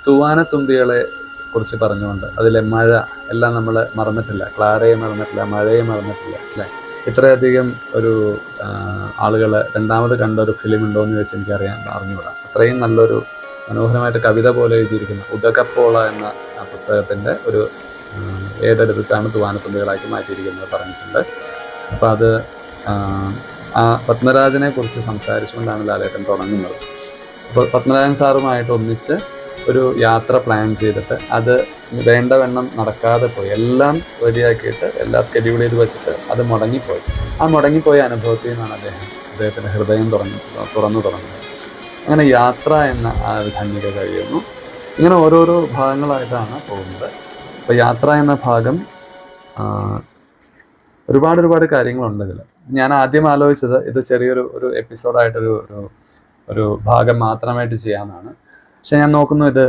തൂവാനത്തുമ്പികളെ കുറിച്ച് പറഞ്ഞുകൊണ്ട് അതിലെ മഴ എല്ലാം നമ്മൾ മറന്നിട്ടില്ല. ക്ലാരയെ മറന്നിട്ടില്ല, മഴയെ മറന്നിട്ടില്ല അല്ലേ? ഇത്രയധികം ഒരു ആളുകൾ രണ്ടാമത് കണ്ട ഒരു ഫിലിം ഉണ്ടോ എന്ന് ചോദിച്ചാൽ അറിഞ്ഞുകൂടാ. അത്രയും നല്ലൊരു മനോഹരമായിട്ട് കവിത പോലെ എഴുതിയിരിക്കുന്ന ഉദകപ്പോള എന്ന പുസ്തകത്തിൻ്റെ ഒരു ഏതെടുത്തിട്ടാണ് തൂവാനത്തുമ്പികളാക്കി മാറ്റിയിരിക്കുന്നത് പറഞ്ഞിട്ടുണ്ട്. അപ്പോൾ അത് ആ പത്മരാജനെ കുറിച്ച് സംസാരിച്ചുകൊണ്ടാണ് ലാലേട്ടൻ തുടങ്ങുന്നത്. അപ്പോൾ പത്മരാജൻ സാറുമായിട്ട് ഒന്നിച്ച് ഒരു യാത്ര പ്ലാൻ ചെയ്തിട്ട് അത് വേണ്ടവണ്ണം നടക്കാതെ പോയി, എല്ലാം റെഡിയാക്കിയിട്ട് എല്ലാം സ്കെഡ്യൂൾ ചെയ്ത് വെച്ചിട്ട് അത് മുടങ്ങിപ്പോയി. ആ മുടങ്ങിപ്പോയ അനുഭവത്തിൽ നിന്നാണ് അദ്ദേഹത്തിൻ്റെ ഹൃദയം തുറന്നു തുടങ്ങുന്നത്. അങ്ങനെ യാത്ര എന്ന ആ ഒരു ഖണ്ഡിക കഴിയുന്നു. ഇങ്ങനെ ഓരോരോ ഭാഗങ്ങളായിട്ടാണ് പോകുന്നത്. അപ്പോൾ യാത്ര എന്ന ഭാഗം ഒരുപാട് കാര്യങ്ങളുണ്ട് ഇതിൽ. ഞാൻ ആദ്യം ആലോചിച്ചത് ഇത് ചെറിയൊരു എപ്പിസോഡായിട്ടൊരു ഭാഗം മാത്രമായിട്ട് ചെയ്യാമെന്നാണ്. പക്ഷെ ഞാൻ നോക്കുന്നു ഇത്